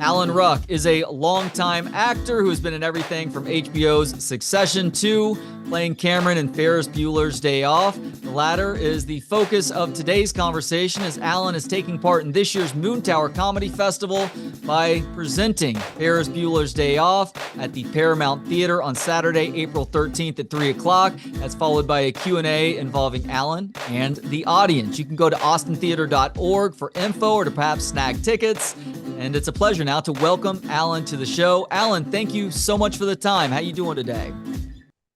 Alan Ruck is a longtime actor who has been in everything from HBO's Succession to playing Cameron in Ferris Bueller's Day Off. The latter is the focus of today's conversation as Alan is taking part in this year's Moontower Comedy Festival by presenting Ferris Bueller's Day Off at the Paramount Theatre on Saturday, April 13th at 3 o'clock. That's followed by a Q&A involving Alan and the audience. You can go to austintheater.org for info or to perhaps snag tickets. And it's a pleasure now to welcome Alan to the show. Alan, thank you so much for the time. How you doing today?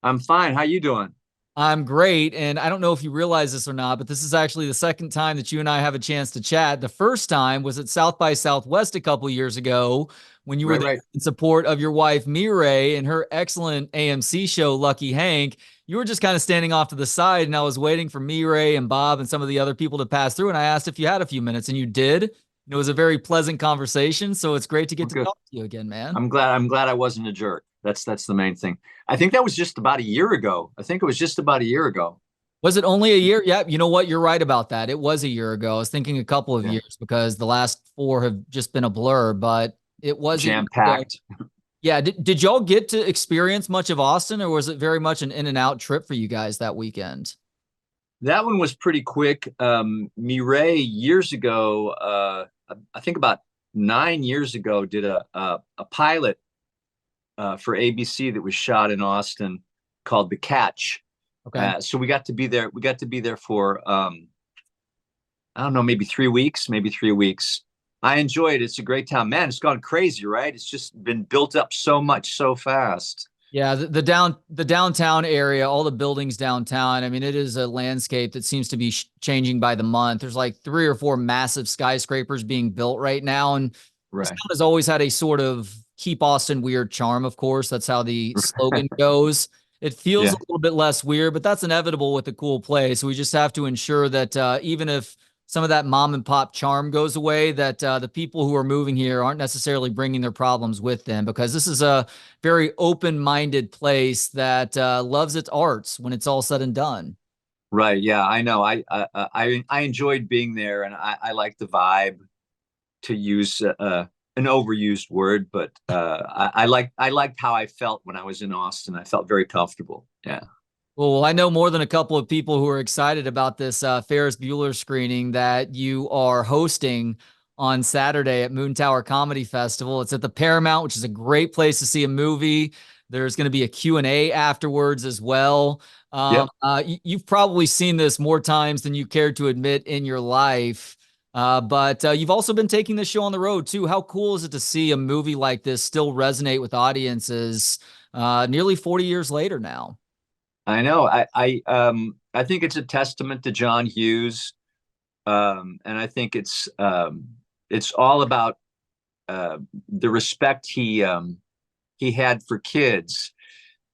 I'm fine. How you doing? I'm great. And I don't know if you realize this or not, but this is actually the second time that you and I have a chance to chat. The first time was at South by Southwest a couple years ago when you were there in support of your wife, Mireille, and her excellent AMC show, Lucky Hank. You were just kind of standing off to the side, and I was waiting for Mireille and Bob and some of the other people to pass through, and I asked if you had a few minutes, and you did. It was a very pleasant conversation, so it's great to get to talk to you again, man. I'm glad I wasn't a jerk. That's the main thing. I think that was just about a year ago. Was it only a year? Yeah, you know what? You're right about that. It was a year ago. I was thinking a couple of years because the last 4 have just been a blur, but it was jam-packed. Yeah. Did y'all get to experience much of Austin, or was it very much an in and out trip for you guys that weekend? That one was pretty quick. Mireille years ago, I think about 9 years ago, did a pilot for ABC that was shot in Austin called The Catch. Okay. So we got to be there. We got to be there for I don't know, maybe 3 weeks. I enjoy it. It's a great town, man. It's gone crazy, right? It's just been built up so much so fast. Yeah, the downtown area, all the buildings downtown. I mean, it is a landscape that seems to be changing by the month. There's like 3 or 4 massive skyscrapers being built right now, and this town has always had a sort of keep Austin weird charm. Of course, that's how the slogan goes. It feels a little bit less weird, but that's inevitable with a cool place. We just have to ensure that even if some of that mom and pop charm goes away, that the people who are moving here aren't necessarily bringing their problems with them, because this is a very open-minded place that loves its arts when it's all said and done. Right. Yeah, I know. I enjoyed being there, and I like the vibe, to use an overused word, but I liked how I felt when I was in Austin. I felt very comfortable. Yeah. Well, I know more than a couple of people who are excited about this Ferris Bueller screening that you are hosting on Saturday at Moontower Comedy Festival. It's at the Paramount, which is a great place to see a movie. There's going to be a Q&A afterwards as well. You've probably seen this more times than you cared to admit in your life, but you've also been taking this show on the road too. How cool is it to see a movie like this still resonate with audiences nearly 40 years later now? I know. I think it's a testament to John Hughes, and I think it's all about the respect he had for kids.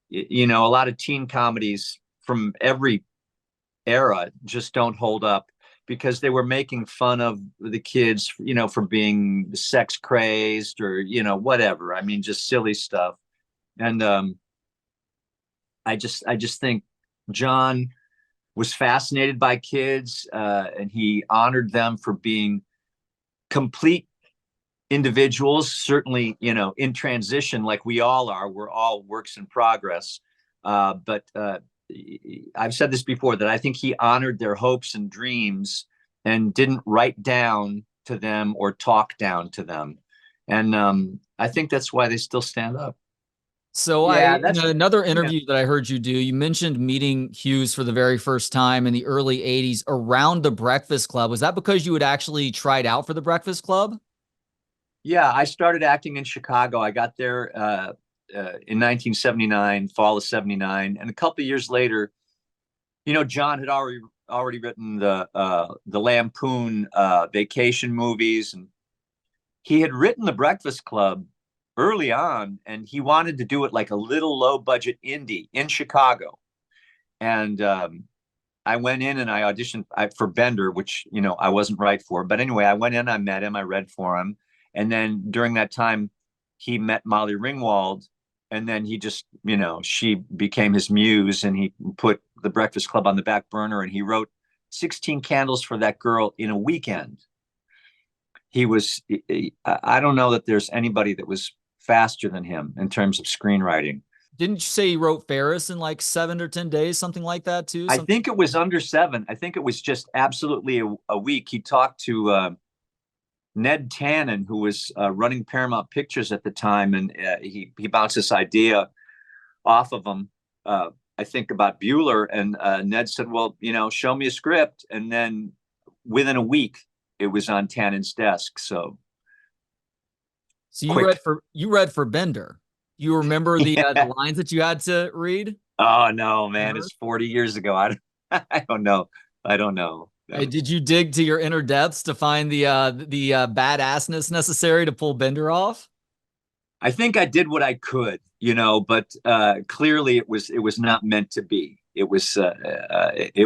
You know, a lot of teen comedies from every era just don't hold up because they were making fun of the kids, you know, for being sex crazed or, you know, whatever. I mean, just silly stuff. And I just think John was fascinated by kids, and he honored them for being complete individuals, certainly, you know, in transition like we all are. We're all works in progress. But I've said this before, that I think he honored their hopes and dreams and didn't write down to them or talk down to them. And I think that's why they still stand up. So in another interview that I heard you do, you mentioned meeting Hughes for the very first time in the early 80s around the Breakfast Club. Was that because you had actually tried out for the Breakfast Club? Yeah, I started acting in Chicago. I got there in 1979, fall of 79. And a couple of years later, you know, John had already written the Lampoon vacation movies. And he had written the Breakfast Club early on, and he wanted to do it like a little low budget indie in Chicago. And I went in and I auditioned for Bender, which, you know, I wasn't right for. But anyway, I went in, I met him, I read for him. And then during that time, he met Molly Ringwald. And then he just, you know, she became his muse, and he put the Breakfast Club on the back burner, and he wrote 16 Candles for That Girl in a weekend. he was, I don't know that there's anybody that was faster than him in terms of screenwriting. Didn't you say he wrote Ferris in like 7 or 10 days, something like that too? I think it was under 7. I think it was just absolutely a week. He talked to Ned Tannen, who was running Paramount Pictures at the time, and he bounced this idea off of him. I think about Bueller, and Ned said, "Well, show me a script," and then within a week, it was on Tannen's desk. So you quick. read for Bender. You remember the Yeah. the lines that you had to read? Oh no, man! It's 40 years ago. I don't know. I don't know. Hey, did you dig to your inner depths to find the badassness necessary to pull Bender off? I think I did what I could, but clearly it was not meant to be. It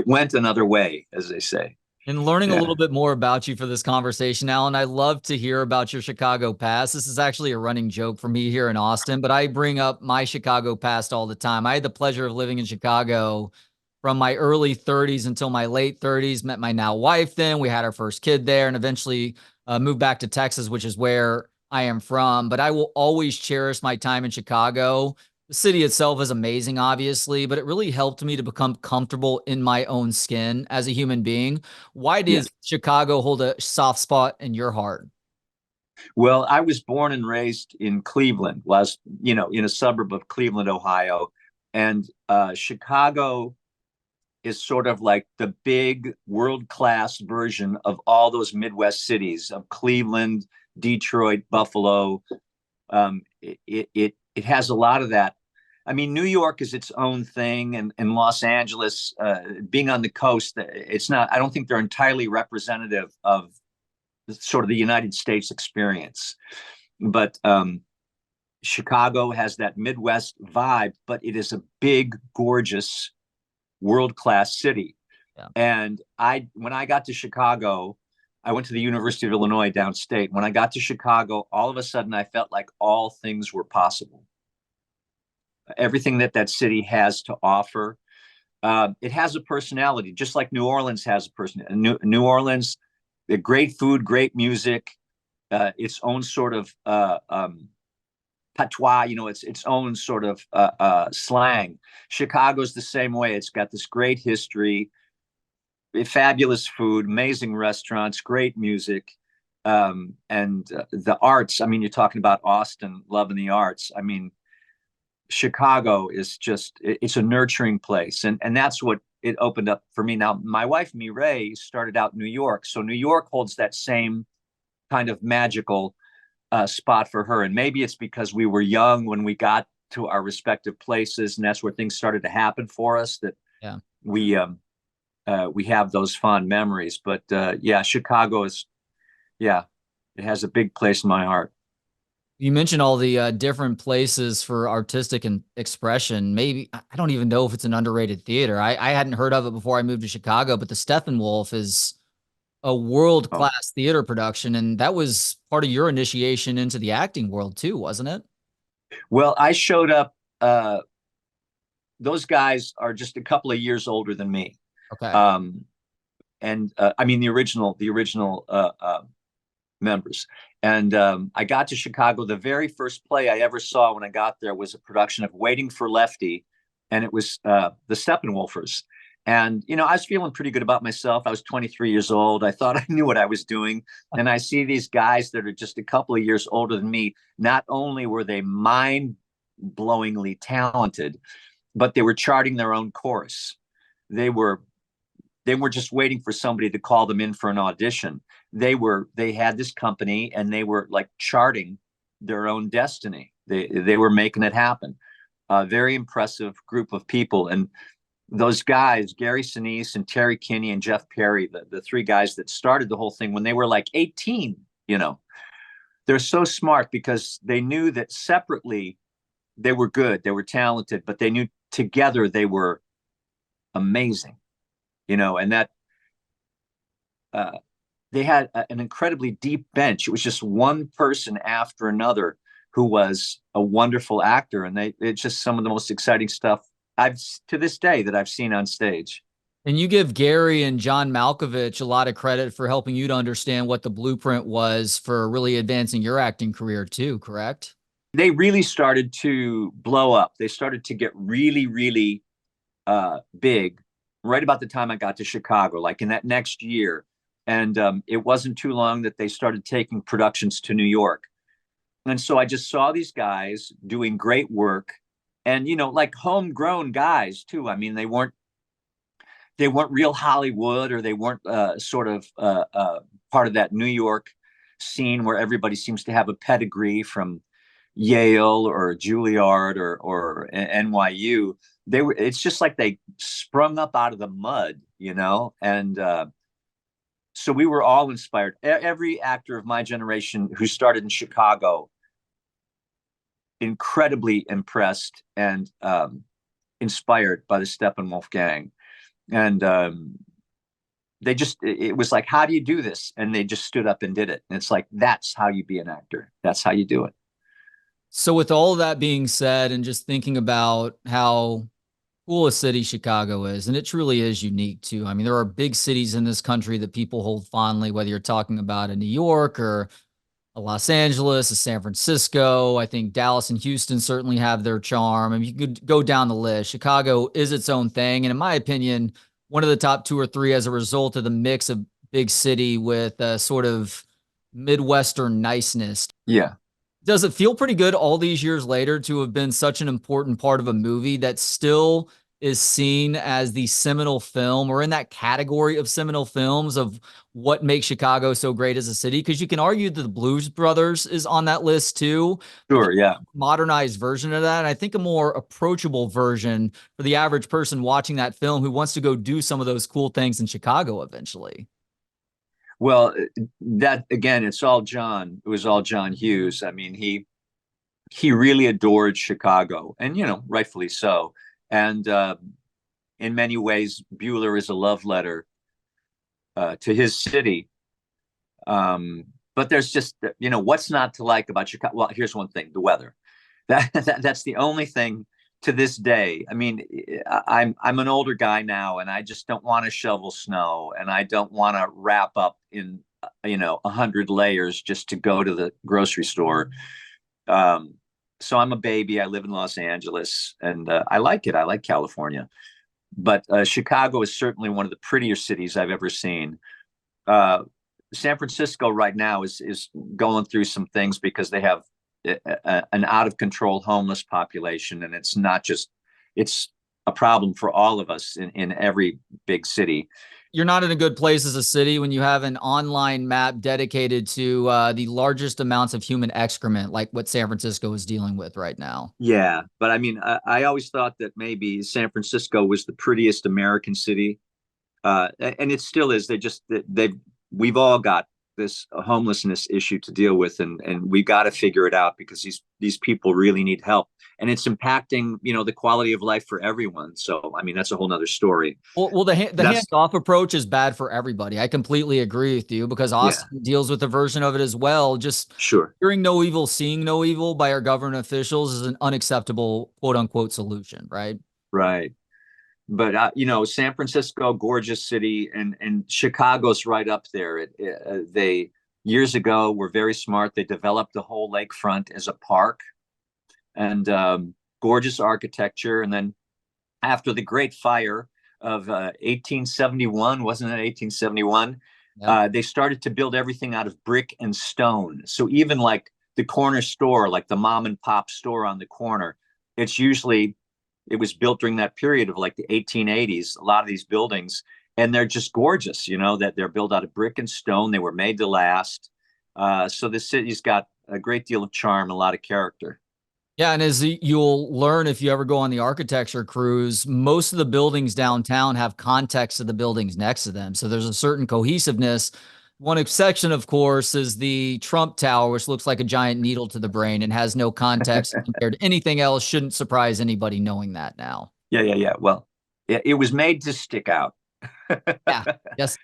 went another way, as they say. And learning a Yeah. little bit more about you for this conversation, Alan, I love to hear about your Chicago past. This is actually a running joke for me here in Austin, but I bring up my Chicago past all the time. I had the pleasure of living in Chicago from my early 30s until my late 30s, met my now wife then. We had our first kid there and eventually moved back to Texas, which is where I am from. But I will always cherish my time in Chicago. The city itself is amazing, obviously, but it really helped me to become comfortable in my own skin as a human being. Why Yes. does Chicago hold a soft spot in your heart? Well, I was born and raised in Cleveland, was in a suburb of Cleveland, Ohio, and Chicago is sort of like the big world-class version of all those Midwest cities of Cleveland, Detroit, Buffalo. It has a lot of that. I mean, New York is its own thing, and Los Angeles, being on the coast, it's not. I don't think they're entirely representative of sort of the United States experience. But Chicago has that Midwest vibe, but it is a big, gorgeous, world-class city. Yeah. And when I got to Chicago, I went to the University of Illinois downstate. When I got to Chicago, all of a sudden I felt like all things were possible. Everything that city has to offer. It has a personality, just like New Orleans has a person. New Orleans, the great food, great music, its own sort of patois, its own sort of slang. Chicago's the same way. It's got this great history, fabulous food, amazing restaurants, great music, and the arts. I mean, you're talking about Austin, loving the arts. I mean, Chicago is it's a nurturing place. And that's what it opened up for me. Now, my wife, Mireille, started out in New York. So New York holds that same kind of magical spot for her. And maybe it's because we were young when we got to our respective places, and that's where things started to happen for us, that Yeah. we have those fond memories. But yeah, Chicago is, it has a big place in my heart. You mentioned all the different places for artistic and expression. Maybe I don't even know if it's an underrated theater. I hadn't heard of it before I moved to Chicago, but the Steppenwolf is a Oh, world-class theater production, and that was part of your initiation into the acting world too, wasn't it? well, I showed up. Those guys are just a couple of years older than me. Okay. And I mean, the original members. And I got to Chicago. The very first play I ever saw when I got there was a production of Waiting for Lefty, and it was the Steppenwolfers. And I was feeling pretty good about myself. I was 23 years old. I thought I knew what I was doing. And I see these guys that are just a couple of years older than me. Not only were they mind-blowingly talented, but they were charting their own course. They were just waiting for somebody to call them in for an audition. They had this company, and they were like charting their own destiny. They were making it happen. A very impressive group of people. And those guys, Gary Sinise and Terry Kinney and Jeff Perry, the three guys that started the whole thing when they were like 18, they're so smart because they knew that separately they were good, they were talented, but they knew together they were amazing, and that they had an incredibly deep bench. It was just one person after another who was a wonderful actor, and it's just some of the most exciting stuff to this day that I've seen on stage. And you give Gary and John Malkovich a lot of credit for helping you to understand what the blueprint was for really advancing your acting career too, correct? They really started to blow up. They started to get really, really big right about the time I got to Chicago, like in that next year. And it wasn't too long that they started taking productions to New York. And so I just saw these guys doing great work, and like homegrown guys too. I mean, they weren't real Hollywood, or they weren't sort of part of that New York scene where everybody seems to have a pedigree from Yale or Juilliard or NYU. It's just like they sprung up out of the mud. And so we were all inspired. Every actor of my generation who started in Chicago, incredibly impressed and inspired by the Steppenwolf gang. And it was like, how do you do this? And they just stood up and did it. And it's like, that's how you be an actor. That's how you do it. So with all of that being said, and just thinking about how cool a city Chicago is, and it truly is unique too. I mean, there are big cities in this country that people hold fondly, whether you're talking about a New York or a Los Angeles, a San Francisco. I think Dallas and Houston certainly have their charm. I mean, you could go down the list. Chicago is its own thing. And in my opinion, one of the top two or three as a result of the mix of big city with a sort of Midwestern niceness. Yeah. Does it feel pretty good all these years later to have been such an important part of a movie that still is seen as the seminal film, or in that category of seminal films of what makes Chicago so great as a city? Because you can argue that the Blues Brothers is on that list too. Sure, yeah. Modernized version of that. And I think a more approachable version for the average person watching that film who wants to go do some of those cool things in Chicago eventually. Well, that again, it's all John. It was all John Hughes. I mean, he really adored Chicago, and rightfully so. And in many ways, Bueller is a love letter to his city. But there's just what's not to like about Chicago. Well, here's one thing: the weather. That's the only thing to this day. I mean, I'm an older guy now, and I just don't want to shovel snow, and I don't want to wrap up in 100 layers just to go to the grocery store. So I'm a baby. I live in Los Angeles, and I like it. I like California, but Chicago is certainly one of the prettier cities I've ever seen. San Francisco right now is going through some things because they have an out of control homeless population, and it's a problem for all of us in every big city. You're not in a good place as a city when you have an online map dedicated to the largest amounts of human excrement, like what San Francisco is dealing with right now. Yeah, but I mean, I always thought that maybe San Francisco was the prettiest American city, and it still is. We've all got this homelessness issue to deal with, and we got to figure it out because these people really need help, and it's impacting the quality of life for everyone. So I mean, that's a whole nother story. Well, the hands-off approach is bad for everybody. I completely agree with you, because Austin deals with a version of it as well. Just sure, hearing no evil, seeing no evil by our government officials is an unacceptable quote unquote solution, right? Right. But San Francisco, gorgeous city, and Chicago's right up there. They years ago were very smart. They developed the whole lakefront as a park, and gorgeous architecture. And then after the Great Fire of 1871, wasn't it 1871? Yeah. They started to build everything out of brick and stone. So even like the corner store, like the mom and pop store on the corner, it was built during that period of like the 1880s, a lot of these buildings, and they're just gorgeous, that they're built out of brick and stone. They were made to last. So the city's got a great deal of charm, a lot of character. Yeah, and as you'll learn if you ever go on the architecture cruise, most of the buildings downtown have context to the buildings next to them. So there's a certain cohesiveness. One exception, of course, is the Trump Tower, which looks like a giant needle to the brain and has no context compared to anything else. Shouldn't surprise anybody knowing that now. Yeah. Well, it was made to stick out. Yeah.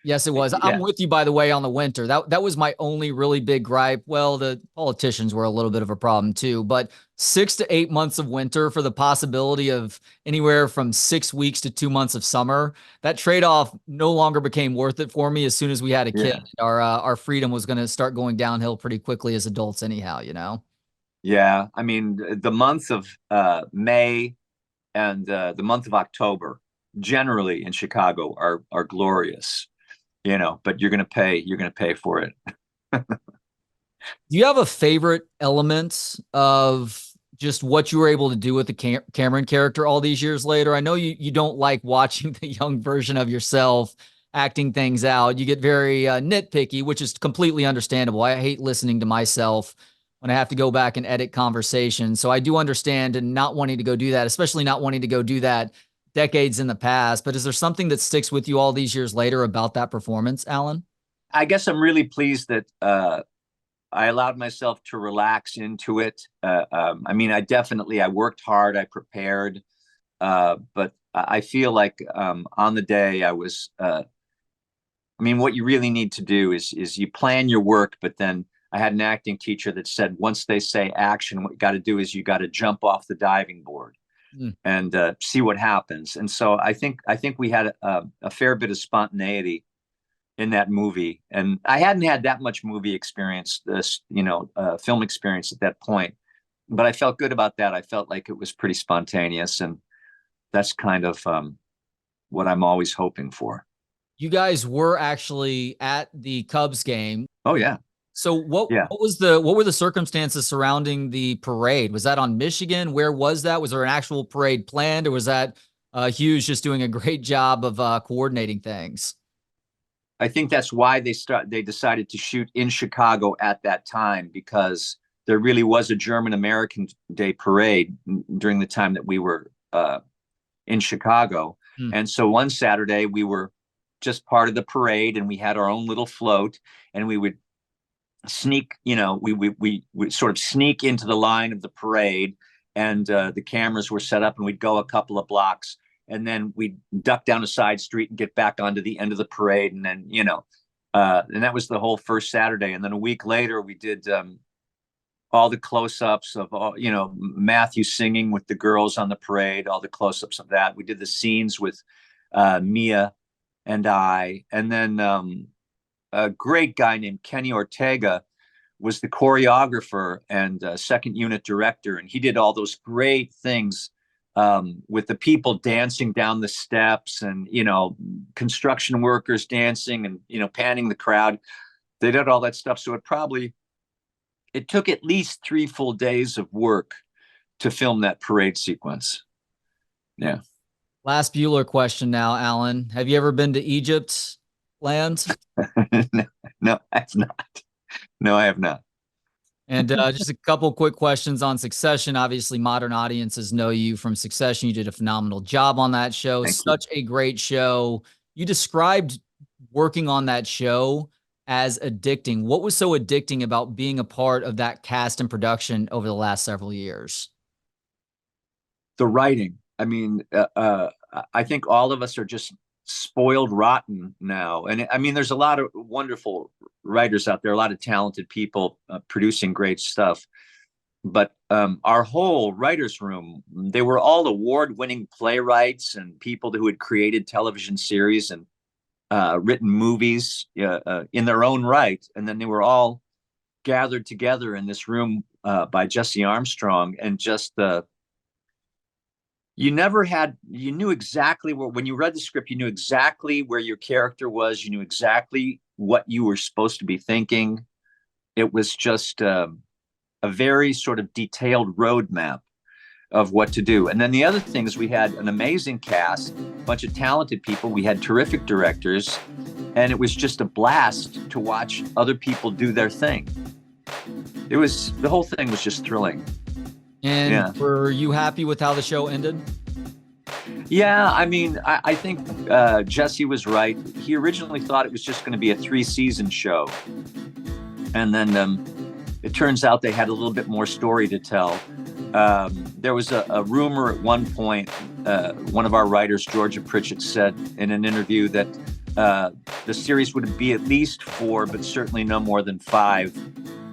Yes, it was. I'm Yeah. with you, by the way, on the winter. That was my only really big gripe. Well, the politicians were a little bit of a problem too, but 6 to 8 months of winter for the possibility of anywhere from 6 weeks to 2 months of summer, that trade-off no longer became worth it for me as soon as we had a kid. Yeah. Our freedom was going to start going downhill pretty quickly as adults anyhow, you know? Yeah. I mean, the month of May and the month of October generally in Chicago are glorious, but you're gonna pay for it. Do you have a favorite element of just what you were able to do with the Cameron character all these years later? I know you don't like watching the young version of yourself acting things out. You get very nitpicky, which is completely understandable. I hate listening to myself when I have to go back and edit conversations. So I do understand and not wanting to go do that, especially not wanting to go do that decades in the past. But is there something that sticks with you all these years later about that performance, Alan? I guess I'm really pleased that I allowed myself to relax into it. I mean, I worked hard, I prepared, but I feel like on the day I was. I mean, what you really need to do is you plan your work, but then I had an acting teacher that said once they say action, what you got to do is you got to jump off the diving board and see what happens. And so I think we had a fair bit of spontaneity in that movie, and I hadn't had that much movie experience, film experience at that point, but I felt good about that. I felt like it was pretty spontaneous, and that's kind of what I'm always hoping for. You guys were actually at the Cubs game. Oh yeah. So what Yeah. what were the circumstances surrounding the parade? Was that on Michigan? Where was that? Was there an actual parade planned, or was that Hughes just doing a great job of coordinating things? I think that's why they decided to shoot in Chicago at that time, because there really was a German American Day parade during the time that we were in Chicago. Hmm. And so one Saturday we were just part of the parade, and we had our own little float, and we would sneak, we sort of sneak into the line of the parade, and the cameras were set up, and we'd go a couple of blocks, and then we'd duck down a side street and get back onto the end of the parade, and then and that was the whole first Saturday. And then a week later we did all the close-ups of Matthew singing with the girls on the parade, all the close-ups of that. We did the scenes with Mia and I, and then a great guy named Kenny Ortega was the choreographer and second unit director, and he did all those great things with the people dancing down the steps, and construction workers dancing, and panning the crowd. They did all that stuff, so it took at least 3 full days of work to film that parade sequence. Yeah. Last Bueller question now, Alan. Have you ever been to Egypt land? No, I have not. No, I have not. And just a couple quick questions on Succession. Obviously, modern audiences know you from Succession. You did a phenomenal job on that show. Such a great show. You described working on that show as addicting. What was so addicting about being a part of that cast and production over the last several years? The writing. I mean, I think all of us are just spoiled rotten now. And I mean, there's a lot of wonderful writers out there, a lot of talented people producing great stuff. But our whole writers' room, they were all award-winning playwrights and people who had created television series and written movies in their own right. And then they were all gathered together in this room by Jesse Armstrong, and just you knew exactly when you read the script, you knew exactly where your character was. You knew exactly what you were supposed to be thinking. It was just a very sort of detailed roadmap of what to do. And then the other thing is we had an amazing cast, a bunch of talented people. We had terrific directors, and it was just a blast to watch other people do their thing. The whole thing was just thrilling. And were you happy with how the show ended? Yeah, I mean, I think Jesse was right. He originally thought it was just going to be a 3-season show. And then it turns out they had a little bit more story to tell. There was a rumor at one point one of our writers, Georgia Pritchett, said in an interview that the series would be at least 4, but certainly no more than 5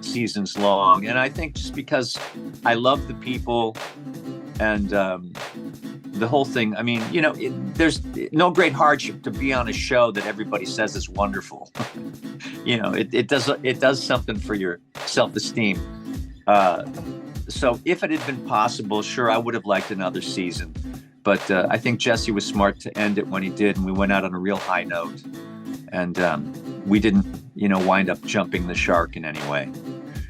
seasons long. And I think just because I love the people and the whole thing, I mean, you know, there's no great hardship to be on a show that everybody says is wonderful. You know, it does something for your self-esteem. So if it had been possible, sure, I would have liked another season. But I think Jesse was smart to end it when he did, and we went out on a real high note. And we didn't, you know, wind up jumping the shark in any way.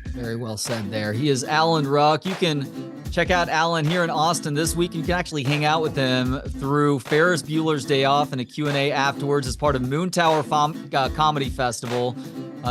Very well said there. He is Alan Ruck. You can check out Alan here in Austin this week. You can actually hang out with him through Ferris Bueller's Day Off and a Q&A afterwards as part of Moontower Comedy Festival.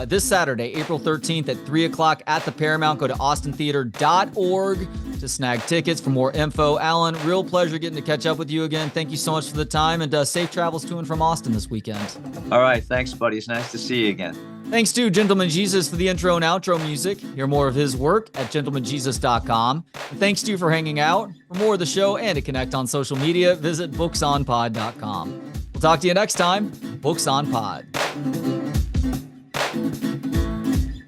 This Saturday, April 13th at 3 o'clock at the Paramount. Go to austintheater.org to snag tickets for more info. Alan, real pleasure getting to catch up with you again. Thank you so much for the time, and safe travels to and from Austin this weekend. All right. Thanks, buddy. It's nice to see you again. Thanks to Gentleman Jesus for the intro and outro music. Hear more of his work at gentlemanjesus.com. And thanks to you for hanging out. For more of the show and to connect on social media, visit booksonpod.com. We'll talk to you next time. Books on Pod.